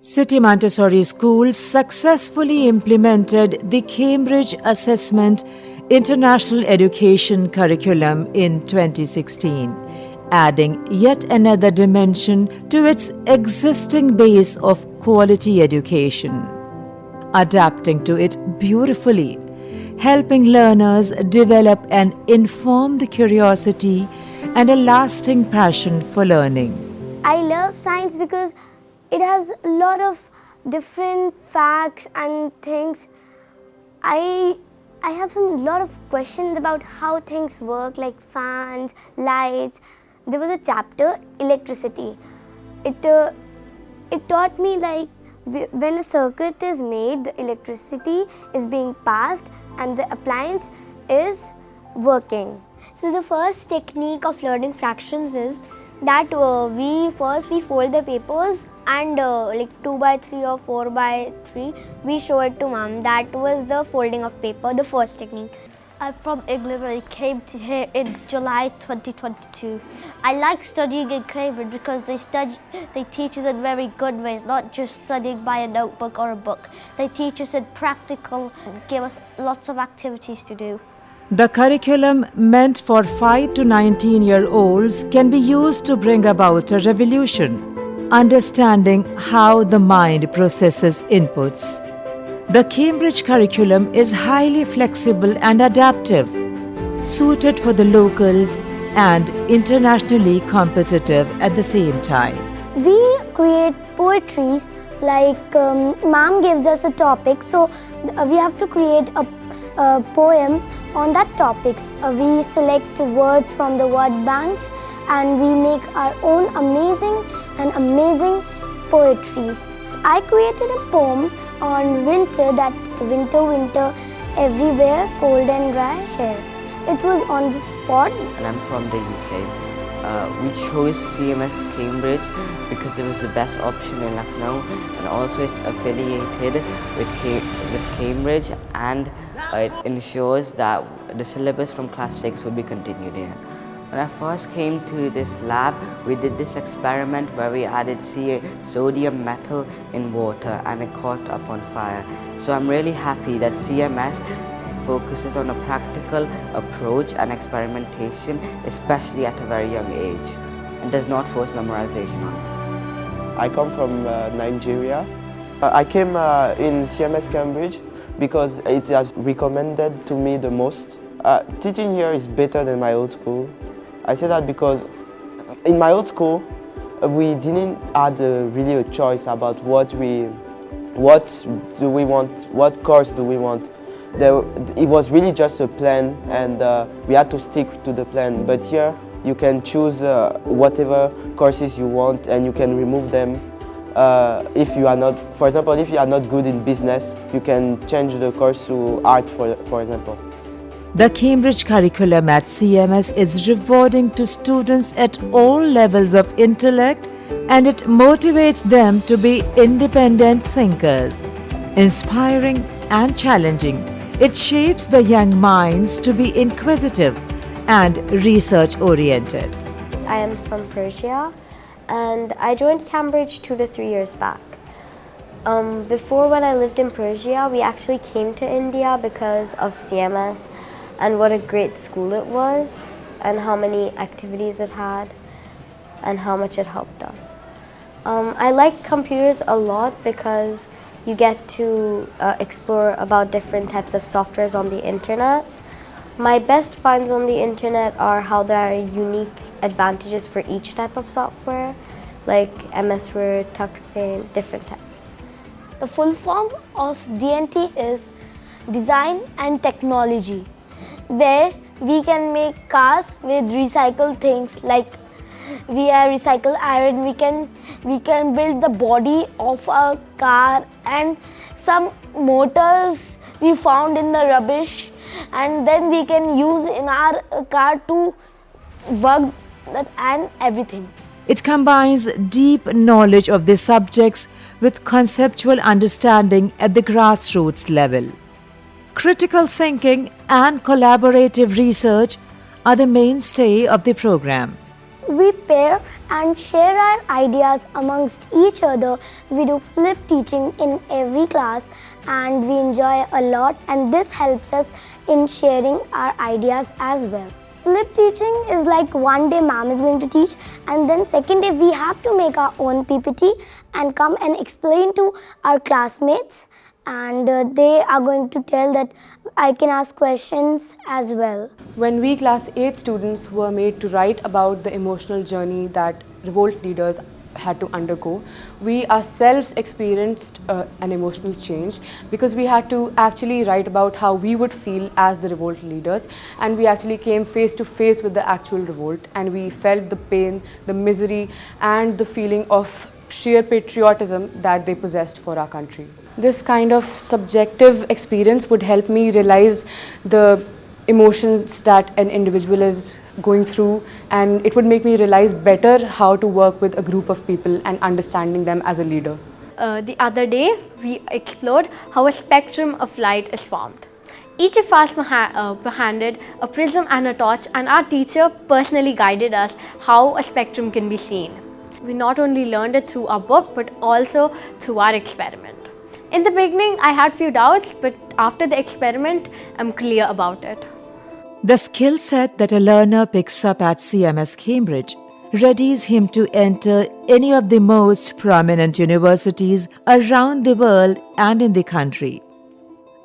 City Montessori schools successfully implemented the Cambridge Assessment International Education Curriculum in 2016, adding yet another dimension to its existing base of quality education, adapting to it beautifully, helping learners develop an informed curiosity and a lasting passion for learning. I love science because it has a lot of different facts and things. I have some lot of questions about how things work, like fans, lights. There was a chapter, electricity. It taught me like when a circuit is made, the electricity is being passed and the appliance is working. So the first technique of learning fractions is that we fold the papers and like 2 by 3 or 4 by 3 we show it to mom. That was the folding of paper, the first technique. I'm from England and I came to here in July 2022. I like studying in Cambridge because they teach us in very good ways, not just studying by a notebook or a book. They teach us in practical and give us lots of activities to do. The curriculum meant for 5 to 19-year-olds can be used to bring about a revolution, understanding how the mind processes inputs. The Cambridge curriculum is highly flexible and adaptive, suited for the locals and internationally competitive at the same time. We create poetries like mom gives us a topic, so we have to create a poem on that topics. We select words from the word banks and we make our own amazing poetries. I created a poem on winter, that winter, everywhere, cold and dry hair. It was on the spot. And I'm from the UK. We chose CMS Cambridge because it was the best option in Lucknow, and also it's affiliated with Cambridge, and it ensures that the syllabus from class 6 will be continued here. When I first came to this lab, we did this experiment where we added sodium metal in water and it caught up on fire. So I'm really happy that CMS focuses on a practical approach and experimentation, especially at a very young age, and does not force memorization on us. I come from Nigeria. I came in CMS Cambridge because it has recommended to me the most. Teaching here is better than my old school. I say that because in my old school, we didn't have really a choice about what do we want, what course do we want. It was really just a plan, and we had to stick to the plan. But here, you can choose whatever courses you want, and you can remove them. If you are not, for example, if you are not good in business, you can change the course to art, for example. The Cambridge curriculum at CMS is rewarding to students at all levels of intellect, and it motivates them to be independent thinkers. Inspiring and challenging, it shapes the young minds to be inquisitive and research-oriented. I am from Persia and I joined Cambridge 2 to 3 years back. Before, when I lived in Persia, we actually came to India because of CMS and what a great school it was and how many activities it had and how much it helped us. I like computers a lot because you get to explore about different types of softwares on the internet. My best finds on the internet are how there are unique advantages for each type of software, like MS Word, TuxPaint, different types. The full form of DNT is Design and Technology, where we can make cars with recycled things, like we are recycle iron. We can build the body of a car, and some motors we found in the rubbish, and then we can use in our car to work that and everything. It combines deep knowledge of the subjects with conceptual understanding at the grassroots level. Critical thinking and collaborative research are the mainstay of the program. we pair and share our ideas amongst each other. We do flip teaching in every class and we enjoy a lot, and this helps us in sharing our ideas as well. Flip teaching is like one day ma'am is going to teach and then second day we have to make our own PPT and come and explain to our classmates, and they are going to tell that I can ask questions as well. When we class 8 students were made to write about the emotional journey that revolt leaders had to undergo, we ourselves experienced an emotional change, because we had to actually write about how we would feel as the revolt leaders, and we actually came face to face with the actual revolt, and we felt the pain, the misery and the feeling of sheer patriotism that they possessed for our country. This kind of subjective experience would help me realize the emotions that an individual is going through, and it would make me realize better how to work with a group of people and understanding them as a leader. The other day, we explored how a spectrum of light is formed. Each of us were handed a prism and a torch, and our teacher personally guided us how a spectrum can be seen. We not only learned it through our book, but also through our experiment. In the beginning, I had few doubts, but after the experiment, I'm clear about it. The skill set that a learner picks up at CMS Cambridge readies him to enter any of the most prominent universities around the world and in the country.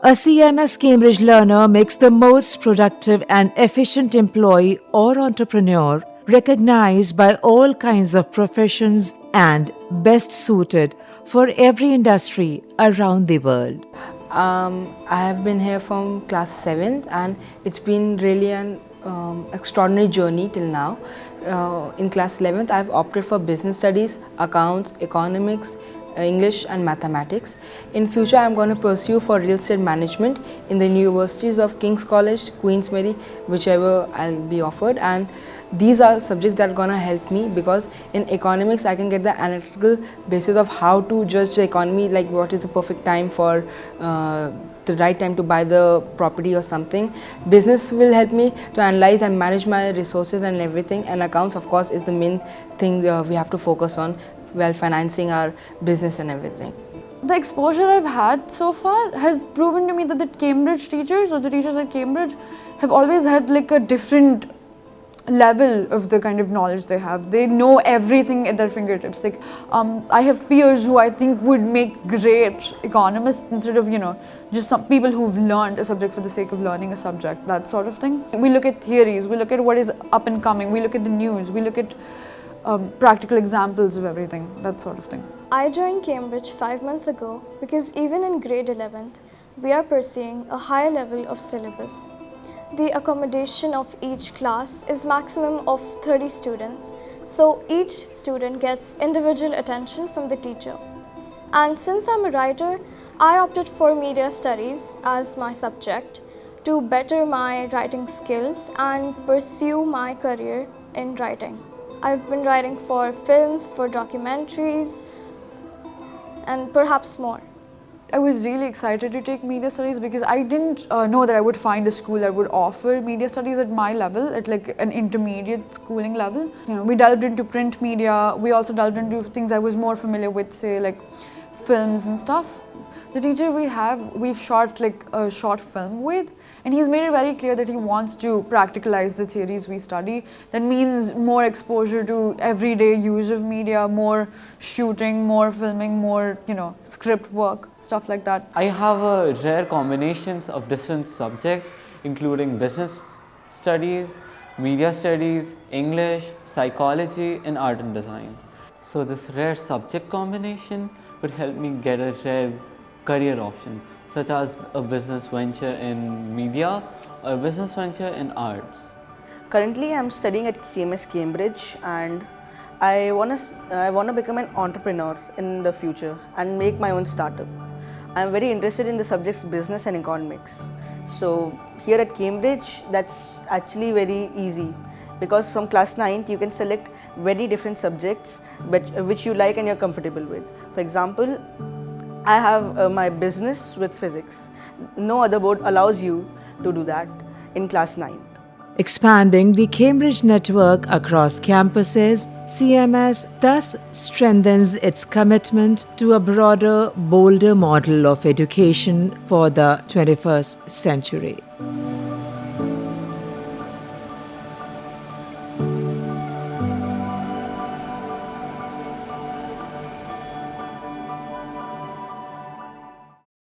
A CMS Cambridge learner makes the most productive and efficient employee or entrepreneur, recognized by all kinds of professions and best suited for every industry around the world. I have been here from class 7th, and it's been really an extraordinary journey till now. In class 11th, I've opted for business studies, accounts, economics, English and mathematics. In future, I'm going to pursue for real estate management in the universities of King's College, Queen's Mary, whichever I'll be offered, and these are subjects that are going to help me, because in economics I can get the analytical basis of how to judge the economy, like what is the perfect time for the right time to buy the property or something. Business will help me to analyze and manage my resources and everything, and accounts of course is the main thing we have to focus on while financing our business and everything. The exposure I've had so far has proven to me that the Cambridge teachers, or the teachers at Cambridge, have always had like a different level of the kind of knowledge they have. They know everything at their fingertips. Like I have peers who I think would make great economists instead of, just some people who've learned a subject for the sake of learning a subject, that sort of thing. We look at theories, we look at what is up and coming, we look at the news, we look at practical examples of everything, that sort of thing. I joined Cambridge 5 months ago because even in grade 11th, we are pursuing a higher level of syllabus. The accommodation of each class is maximum of 30 students, so each student gets individual attention from the teacher. And since I'm a writer, I opted for media studies as my subject to better my writing skills and pursue my career in writing. I've been writing for films, for documentaries, and perhaps more. I was really excited to take media studies because I didn't know that I would find a school that would offer media studies at my level, at like an intermediate schooling level. We delved into print media. We also delved into things I was more familiar with, say like films and stuff. The teacher we've shot like a short film with, and he's made it very clear that he wants to practicalize the theories we study. That means more exposure to everyday use of media, more shooting, more filming, more, script work, stuff like that. I have a rare combinations of different subjects, including business studies, media studies, English, psychology, and art and design. So this rare subject combination would help me get a rare career option, such as a business venture in media or a business venture in arts. Currently, I am studying at CMS Cambridge, and I want to become an entrepreneur in the future and make my own startup. I am very interested in the subjects business and economics. So here at Cambridge, that's actually very easy, because from class 9th you can select very different subjects which you like and you're comfortable with. For example, I have my business with physics. No other board allows you to do that in class 9th. Expanding the Cambridge network across campuses, CMS thus strengthens its commitment to a broader, bolder model of education for the 21st century.